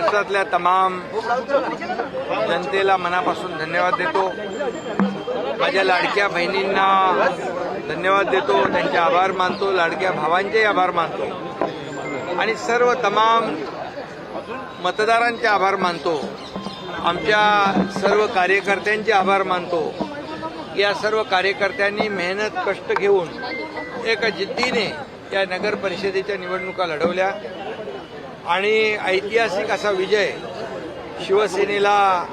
महाराष्ट्रातल्या तमाम जनतेला मनापासून धन्यवाद देतो। माझ्या लाडक्या बहिणींना धन्यवाद देतो, त्यांचे आभार मानतो, लाडक्या भावांचे आभार मानतो आणि सर्व तमाम मतदारांचे आभार मानतो। आमच्या सर्व कार्यकर्त्यांचे आभार मानतो। या सर्व कार्यकर्त्यांनी मेहनत कष्ट घेऊन एका जिद्दीने या नगर परिषदेच्या निवडणुका लढवल्या आणि ऐतिहासिक असा विजय शिवसेनेला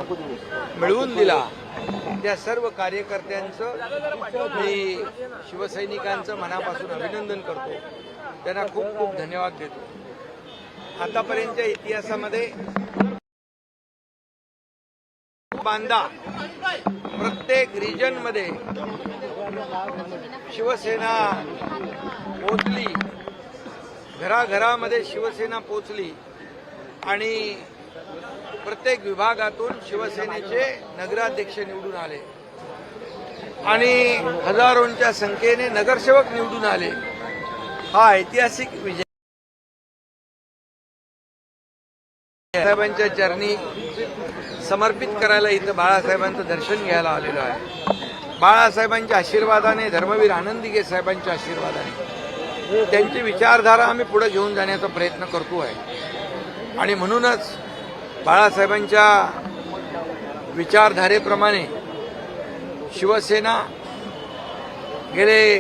मिळवून दिला। त्या सर्व कार्यकर्त्यांचं मी शिवसैनिकांचं मनापासून अभिनंदन करतो, त्यांना खूप खूप धन्यवाद देतो। आतापर्यंतच्या इतिहासामध्ये बांधा प्रत्येक रिजनमध्ये शिवसेना पोचली, घराघरामध्ये शिवसेना पोचली आणि प्रत्येक विभागातून शिवसेनेचे नगराध्यक्ष निवडून आले आणि हजारोंच्या संख्येने नगरसेवक निवडून आले। हा ऐतिहासिक विजय साहेबांच्या चरणी समर्पित करायला इथं बाळासाहेबांचं दर्शन घ्यायला आलेलो आहे। बाळासाहेबांच्या आशीर्वादाने, धर्मवीर आनंदीगे साहेबांच्या आशीर्वादाने त्यांची विचारधारा आम्ही पुढे घेऊन जाण्याचा प्रयत्न करतो आहे आणि म्हणूनच बाळासाहेबांच्या विचारधारेप्रमाणे शिवसेना गेले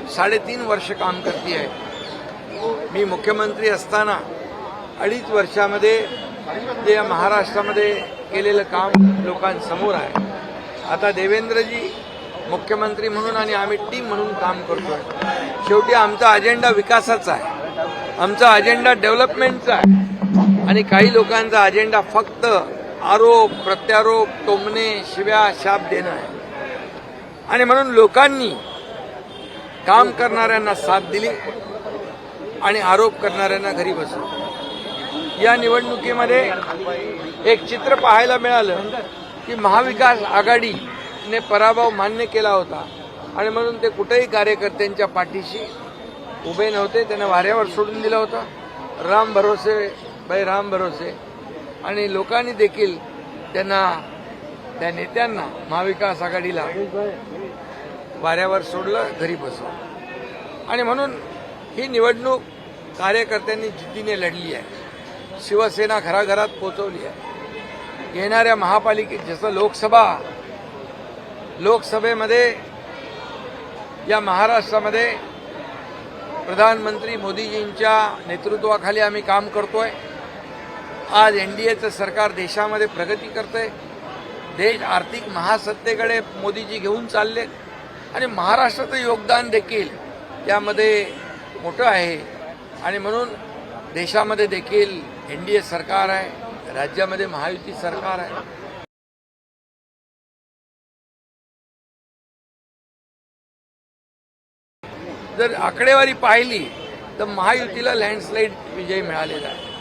3.5 वर्ष काम करते आहे। मी मुख्यमंत्री असताना 2.5 वर्षामध्ये जे या महाराष्ट्रामध्ये केलेलं काम लोकांसमोर आहे। आता देवेंद्रजी मुख्यमंत्री म्हणून आणि आम्ही टीम म्हणून काम करतोय। शेवटी आमचा अजेंडा विकासाचा आहे, आमचा अजेंडा डेव्हलपमेंटचा आहे आणि काही लोकांचा अजेंडा फक्त आरोप प्रत्यारोप, टोमणे, शिव्या शाप देणं आहे आणि म्हणून लोकांनी काम करणाऱ्यांना साथ दिली आणि आरोप करणाऱ्यांना घरी बसवलं। या निवडणुकीमध्ये एक चित्र पाहायला मिळालं की महाविकास आघाडीने पराभव मान्य केला होता आणि म्हणून ते कुठेही कार्यकर्त्यांच्या पाठीशी उभे नव्हते, त्यांना वाऱ्यावर सोडून दिलं होतं। राम भरोसे भाई राम भरोसे आणि लोकांनी देखील त्यांना, त्या नेत्यांना महाविकास आघाडीला वाऱ्यावर सोडलं, घरी बसवलं आणि म्हणून ही निवडणूक कार्यकर्त्यांनी जिद्दीने लढली आहे। शिवसेना घराघरात पोहोचवली आहे। येणाऱ्या महापालिकेत जसं लोकसभेमध्ये या महाराष्ट्रामध्ये प्रधानमंत्री मोदीजींच्या नेतृत्वाखाली आम्ही काम करतोय। आज एनडीएचं सरकार देशामध्ये प्रगती करतंय, देश आर्थिक महासत्तेकडे मोदीजी घेऊन चाललेत आणि महाराष्ट्राचं योगदान देखील यामध्ये मोठं आहे आणि म्हणून देशामध्ये देखील एनडीए सरकार आहे, राज्यामध्ये महायुती सरकार आहे। जर आकडेवारी पाहिली तर महायुतीला लँडस्लाईड विजय मिळालेला आहे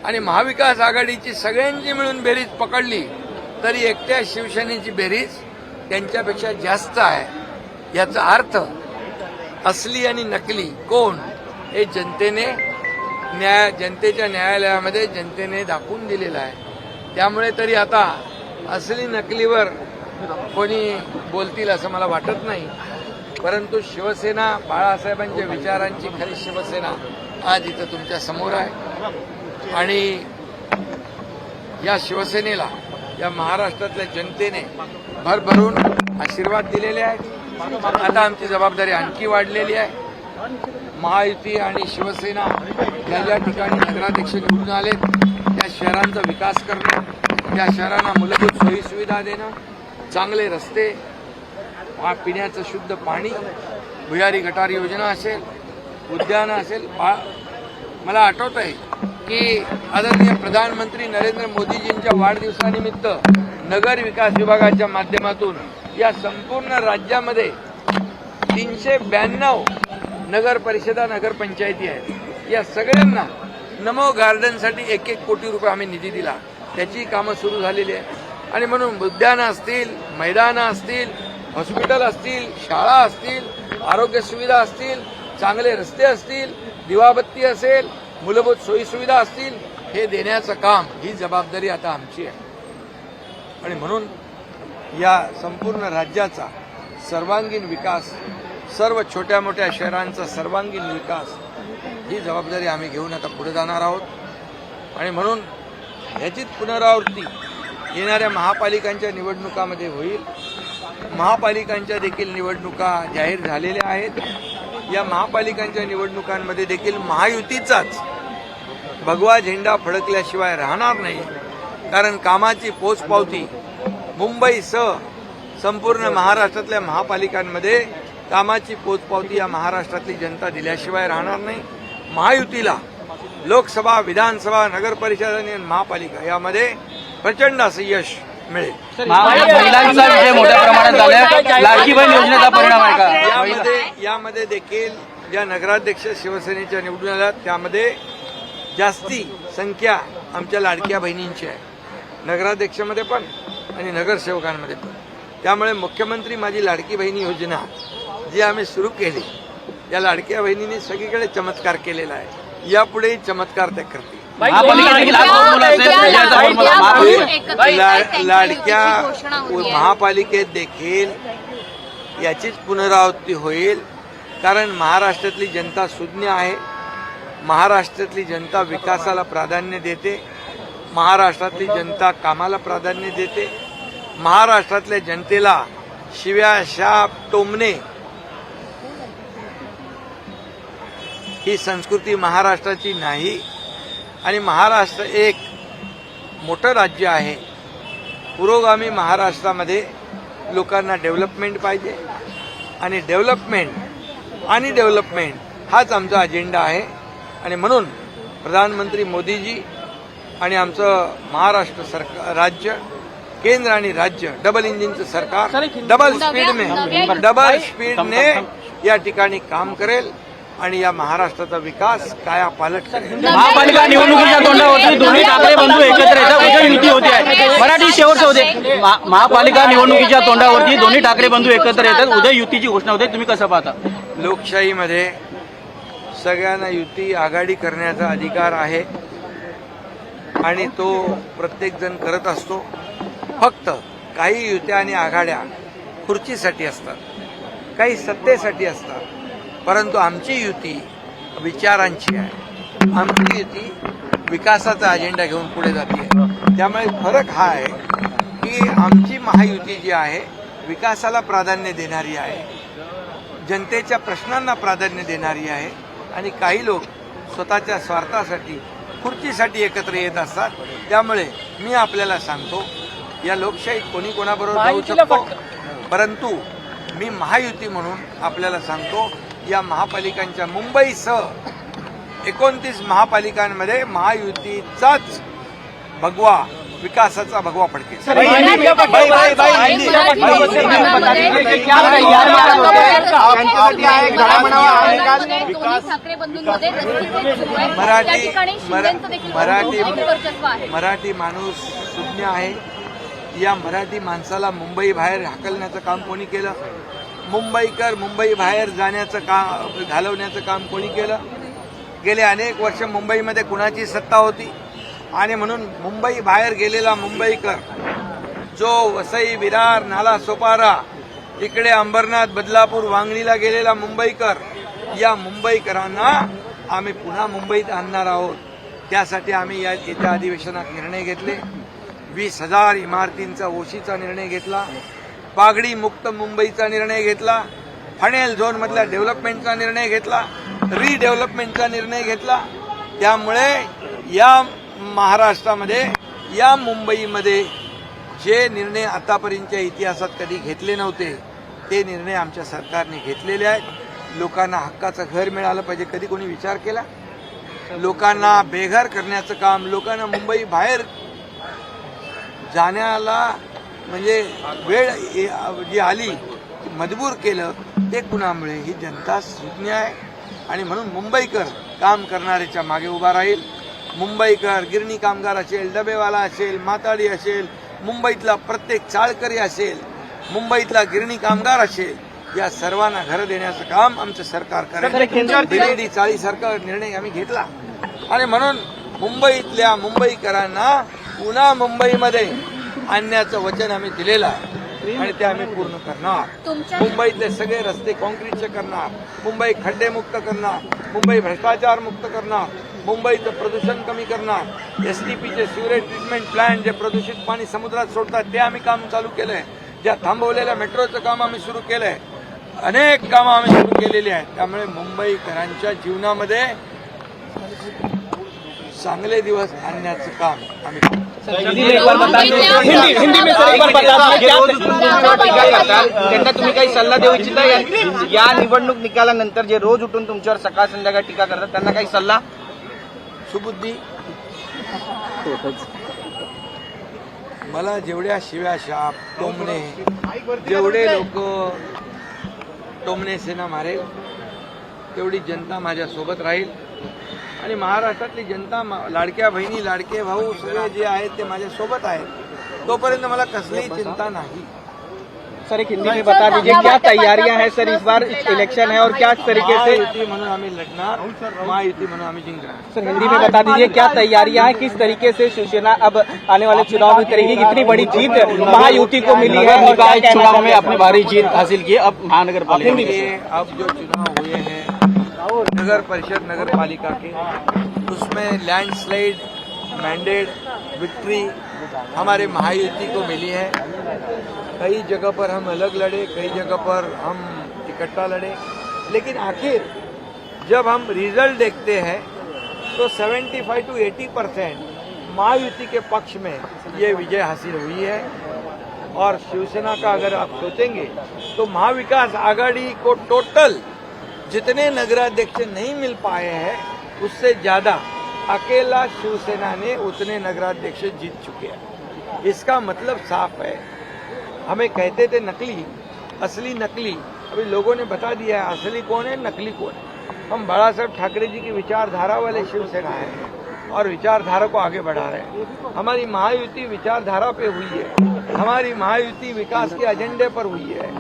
आणि महाविकास आघाडीची सगळ्यांची मिळून बेरीज पकडली तरी एकट्या शिवसेनेची बेरीज त्यांच्यापेक्षा जास्त आहे। याचा अर्थ असली आणि नकली कोण हे जनतेच्या न्यायालयामध्ये जनतेने दाखवून दिलेलं आहे। त्यामुळे तरी आता असली नकलीवर कोणी बोलतील असं मला वाटत नाही, परंतु शिवसेना बाळासाहेबांच्या विचारांची खरी शिवसेना आज इथं तुमच्या समोर आहे आणि या शिवसेनेला या महाराष्ट्रातल्या जनतेने भरभरून आशीर्वाद दिलेले आहेत। आता आमची जबाबदारी आणखी वाढलेली आहे। महायुती आणि शिवसेना ज्या ज्या ठिकाणी नगराध्यक्ष निवडून आलेत त्या शहरांचा विकास करणं, त्या शहरांना मूलभूत सोयीसुविधा देणं, चांगले रस्ते, पिण्याचं शुद्ध पाणी, भुयारी गटार योजना असेल, उद्यानं असेल। मला आठवत आहे की आदरणीय प्रधानमंत्री नरेंद्र मोदीजींच्या वाढदिवसानिमित्त नगर विकास विभागाच्या माध्यमातून या संपूर्ण राज्यामध्ये 392 नगर परिषदा, नगरपंचायती आहेत। या सगळ्यांना नमो गार्डनसाठी 1-1 कोटी रुपये आम्ही निधी दिला, त्याची कामं सुरू झालेली आहे आणि म्हणून उद्यानं असतील, मैदानं असतील, हॉस्पिटल असतील, शाळा असतील, आरोग्य सुविधा असतील, चांगले रस्ते असतील, दिवाबत्ती असेल, मूलभूत सोयीसुविधा असतील, हे देण्याचं काम, ही जबाबदारी आता आमची आहे. आणि म्हणून या संपूर्ण राज्याचा सर्वांगीण विकास, सर्व छोट्या मोठ्या शहरांचा सर्वांगीण विकास, ही जबाबदारी आम्ही घेऊन आता पुढे जाणार आहोत. आणि म्हणून ह्याचीच पुनरावृत्ती येणाऱ्या महापालिकांच्या निवडणुकामध्ये होईल. महापालिकांच्या देखील निवडणुका जाहीर झालेल्या आहेत. या महापालिकांच्या निवडणुकांमध्ये देखील महायुतीचाच भगवा झेंडा फडकल्याशिवाय राहणार नाही. कारण कामाची पोचपावती मुंबईसह संपूर्ण महाराष्ट्रातल्या महापालिकांमध्ये कामाची पोचपावती या महाराष्ट्रातली जनता दिल्याशिवाय राहणार नाही. महायुतीला लोकसभा, विधानसभा, नगर परिषद आणि महापालिका यामध्ये प्रचंड असं यश मिळेल. महिलांचा विजय मोठ्या प्रमाणात झालाय. लाडकी बहीण योजनेचा परिणाम आहे का? यामध्ये देखील ज्या नगराध्यक्ष शिवसेनेच्या निवडून आल्या त्यामध्ये जास्ती संख्या आमच्या लाडक्या बहिणींची आहे, नगराध्यक्षामध्ये पण आणि नगरसेवकांमध्ये पण. त्यामुळे मुख्यमंत्री माझी लाडकी बहिणी योजना जी आम्ही सुरू केली, या लाडक्या बहिणींनी सगळीकडे चमत्कार केलेला आहे. यापुढेही चमत्कार त्या करतील. लाडक्या महापालिकेत देखील याचीच पुनरावृत्ती होईल. कारण महाराष्ट्रातली जनता सुज्ञ आहे. महाराष्ट्रातली जनता विकासाला प्राधान्य देते. महाराष्ट्रातली जनता कामाला प्राधान्य देते. महाराष्ट्रातल्या जनतेला शिव्या, शाप, टोमणे ही संस्कृती महाराष्ट्राची नाही. आणि महाराष्ट्र एक मोठं राज्य आहे. पुरोगामी महाराष्ट्रामध्ये लोकांना डेव्हलपमेंट पाहिजे आणि डेव्हलपमेंट हाच आमचा अजेंडा आहे. आणि म्हणून प्रधानमंत्री मोदीजी आणि आमचं महाराष्ट्र सरकार, राज्य, केंद्र आणि राज्य डबल इंजिनचं सरकार डबल स्पीडने या ठिकाणी काम करेल आणि या महाराष्ट्राचा विकास कायापालट करेल. महापालिका निवडणुकीच्या तोंडावरती दोन्ही ठाकरे बंधू एकत्र येतात, उद्या युती होते आहे. मराठी शेवटचे होते. महापालिका निवडणुकीच्या तोंडावरती दोन्ही ठाकरे बंधू एकत्र येतात, उद्या युतीची घोषणा होते. तुम्ही कसं पाहता? लोकशाहीमध्ये सगळ्यांना युती आघाडी करण्याचा अधिकार आहे आणि तो प्रत्येकजण करत असतो. फक्त काही युत्या आणि आघाड्या खुर्चीसाठी असतात, काही सत्तेसाठी असतात. परंतु आमची युती विचारांची आहे. आमची युती विकासाचा अजेंडा घेऊन पुढे जाते. त्यामुळे फरक हा आहे की आमची महायुती जी आहे विकासाला प्राधान्य देणारी आहे, जनतेच्या प्रश्नांना प्राधान्य देणारी आहे. आणि काही लोक स्वतःच्या स्वार्थासाठी, खुर्चीसाठी एकत्र येत असतात. त्यामुळे मी आपल्याला सांगतो, या लोकशाहीत कोणी कोणाबरोबर जाऊ शकतो, परंतु मी महायुती म्हणून आपल्याला सांगतो, या महापालिकांच्या मुंबईसह 29 महापालिकांमध्ये महायुतीचाच भगवा, विकासाचा भगवा फडकेल. मराठी माणूस सुज्ञ आहे. या मराठी माणसाला मुंबई बाहेर हाकलण्याचं काम कोणी केलं? मुंबईकर मुंबई बाहेर जाण्याचं काम, घालवण्याचं काम कोणी केलं? गेले अनेक वर्ष मुंबईमध्ये कुणाची सत्ता होती? आणि म्हणून मुंबई बाहेर गेलेला मुंबईकर, जो वसई, विरार, नाला सोपारा, इकडे अंबरनाथ, बदलापूर, वांगणीला गेलेला मुंबईकर, या मुंबईकरांना आम्ही पुन्हा मुंबईत आणणार आहोत. त्यासाठी आम्ही या येत्या अधिवेशनात निर्णय घेतले. 20,000 इमारतींचा ओशीचा निर्णय घेतला. पागडी मुक्त मुंबईचा निर्णय घेतला. फणेल झोनमधल्या डेव्हलपमेंटचा निर्णय घेतला. रिडेव्हलपमेंटचा निर्णय घेतला. त्यामुळे या महाराष्ट्रामध्ये, या मुंबईमध्ये जे निर्णय आतापर्यंतच्या इतिहासात कधी घेतले नव्हते ते निर्णय आमच्या सरकारने घेतलेले आहेत. लोकांना हक्काचं घर मिळालं पाहिजे, कधी कोणी विचार केला? लोकांना बेघर करण्याचं काम, लोकांना मुंबई बाहेर जाण्याला म्हणजे वेळ जी आली ती मजबूर केलं, ते कुणामुळे? ही जनता सुज्ञ आहे. आणि म्हणून मुंबईकर काम करणाऱ्याच्या मागे उभा राहील. मुंबईकर गिरणी कामगार असेल, डबेवाला असेल, माताडी असेल, मुंबईतला प्रत्येक चाळकरी असेल, मुंबईतला गिरणी कामगार असेल, या सर्वांना घरं देण्याचं काम आमचं सरकार करेल. BDD 40 सारखा निर्णय आम्ही घेतला. आणि म्हणून मुंबईतल्या मुंबईकरांना पुन्हा मुंबईमध्ये आणण्याचं वचन आम्ही दिलेलं आहे आणि ते आम्ही पूर्ण करणार. मुंबईतले सगळे रस्ते काँक्रीटचे करणार, मुंबई खड्डेमुक्त करणार, मुंबई भ्रष्टाचार मुक्त करणार, मुंबईचं प्रदूषण कमी करणार, STPचे सिवरेज ट्रीटमेंट प्लांट जे प्रदूषित पाणी समुद्रात सोडतात ते आम्ही काम चालू केलंय. ज्या थांबवलेल्या मेट्रोचं काम आम्ही सुरू केलंय. अनेक कामं आम्ही सुरू केलेली आहेत. त्यामुळे मुंबईकरांच्या जीवनामध्ये चांगले दिवस आणण्याचं काम आम्ही करतो. हिंदी में सर एक बार बता दीजिए, त्यांना तुम्ही काही सल्ला देऊ इच्छिता या निवडणूक निकालानंतर जे रोज उठून तुमच्यावर सकाळ संध्याकाळ टीका करतात त्यांना काही सल्ला? सुबुद्धी. मला जेवढ्या शिव्या शाप टोमणे जेवढे लोक टोमणे सेना मारेल तेवढी जनता माझ्यासोबत राहील आणि महाराष्ट्रातली जनता लाडक्या बहिणी लाडके भाऊ सगळे जे आहेत ते माझ्यासोबत आहेत. तोपर्यंत मला कसलीही चिंता नाही. सर एक हिंदी में बता दीजिए क्या तैयारियां हैं सर, इस बार इलेक्शन है और क्या तरीके से महायुती म्हणून आम्ही लढणार, महायुती म्हणून आम्ही जिंकणार. सर हिंदी में बता दीजिए क्या तैयारियां हैं, किस तरीके से शिवसेना अब आने वाले चुनाव में करेगी, कितनी बड़ी जीत महायुति को मिली है और क्या चुनाव में अपनी भारी जीत हासिल की अब महानगर पालिका में? अब जो चुनाव हुए हैं नगर परिषद नगर पालिका के, उसमें लैंडस्लाइड मैंडेट विक्ट्री हमारे महायुति को मिली है. कई जगह पर हम अलग लड़े, कई जगह पर हम इकट्ठा लड़े, लेकिन आखिर जब हम रिजल्ट देखते हैं तो 75 to 80% महायुति के पक्ष में ये विजय हासिल हुई है. और शिवसेना का अगर आप सोचेंगे तो महाविकास आघाड़ी को टोटल जितने नगराध्यक्ष नहीं मिल पाए हैं उससे ज्यादा अकेला शिवसेना ने उतने नगराध्यक्ष जीत चुके हैं. इसका मतलब साफ है. हमें कहते थे नकली, असली नकली. अभी लोगों ने बता दिया है असली कौन है नकली कौन है. हम बाला साहब ठाकरे जी की विचारधारा वाले शिवसेना हैं और विचारधारा को आगे बढ़ा रहे हैं. हमारी महायुति विचारधारा पे हुई है, हमारी महायुति विकास के एजेंडे पर हुई है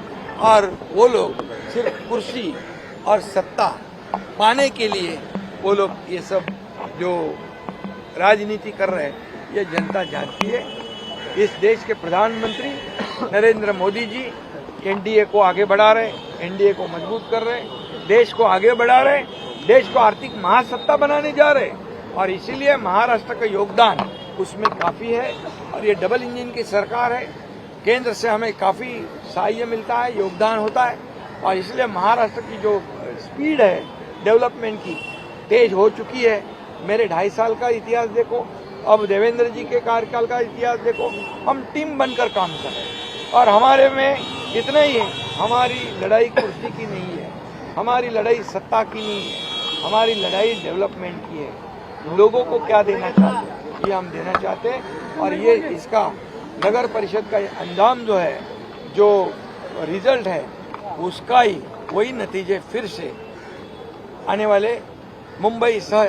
और वो लोग सिर्फ कुर्सी और सत्ता पाने के लिए वो लोग ये सब जो राजनीति कर रहे हैं ये जनता जानती है. इस देश के प्रधानमंत्री नरेंद्र मोदी जी एनडीए को आगे बढ़ा रहे, एनडीए को मजबूत कर रहे, देश को आगे बढ़ा रहे, देश को आर्थिक महासत्ता बनाने जा रहे और इसीलिए महाराष्ट्र का योगदान उसमें काफी है. और ये डबल इंजन की सरकार है, केंद्र से हमें काफी सहाय्य मिलता है, योगदान होता है और इसलिए महाराष्ट्र की जो स्पीड है डेवलपमेंट की तेज हो चुकी है. मेरे 2.5 साल का इतिहास देखो, अब देवेंद्र जी के कार्यकाल का इतिहास देखो. हम टीम बनकर काम कर रहे हैं और हमारे में इतना ही है, हमारी लड़ाई कुर्सी की नहीं है, हमारी लड़ाई सत्ता की नहीं है, हमारी लड़ाई डेवलपमेंट की है. लोगों को क्या देना चाहते हैं ये हम देना चाहते हैं और ये इसका नगर परिषद का अंजाम जो है, जो रिजल्ट है उसका ही वही नतीजे फिर से आने वाले मुंबई सह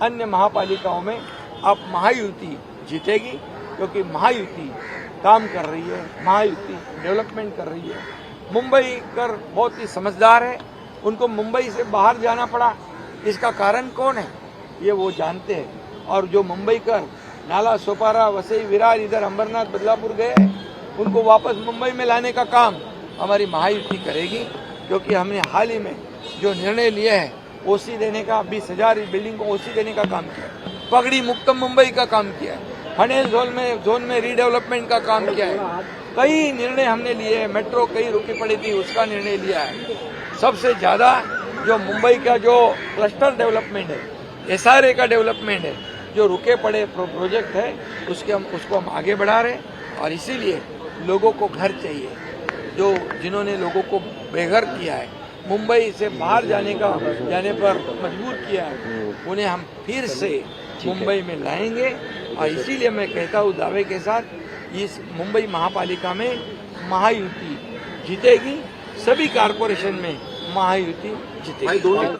अन्य महापालिकाओं में अब महायुति जीतेगी क्योंकि महायुति काम कर रही है, महायुति डेवलपमेंट कर रही है. मुंबई कर बहुत ही समझदार है, उनको मुंबई से बाहर जाना पड़ा. इसका कारण कौन है ये वो जानते हैं और जो मुंबई कर नाला सोपारा वसई विरार इधर अंबरनाथ बदलापुर गए उनको वापस मुंबई में लाने का काम हमारी महायुति करेगी. क्योंकि हमने हाल ही में जो निर्णय लिए हैं ओसी देने का, 20,000 बिल्डिंग को ओसी देने का काम किया, पगड़ी मुक्त मुंबई का काम किया है, हनेल जोन में रीडेवलपमेंट का काम किया है. कई निर्णय हमने लिए हैं. मेट्रो कई रुकी पड़ी थी उसका निर्णय लिया है. सबसे ज्यादा जो मुंबई का जो क्लस्टर डेवलपमेंट है, SRA का डेवलपमेंट है, जो रुके पड़े प्रोजेक्ट है उसको हम आगे बढ़ा रहे हैं. और इसीलिए लोगों को घर चाहिए, जो जिन्होंने लोगों को बेघर किया है, मुंबई से बाहर जाने पर मजबूर किया है, उन्हें हम फिर से मुंबई में लाएंगे. और इसीलिए मैं कहता हूँ दावे के साथ इस मुंबई महापालिका में महायुति जीतेगी. सभी कारपोरेशन में महायुति जीतेगी.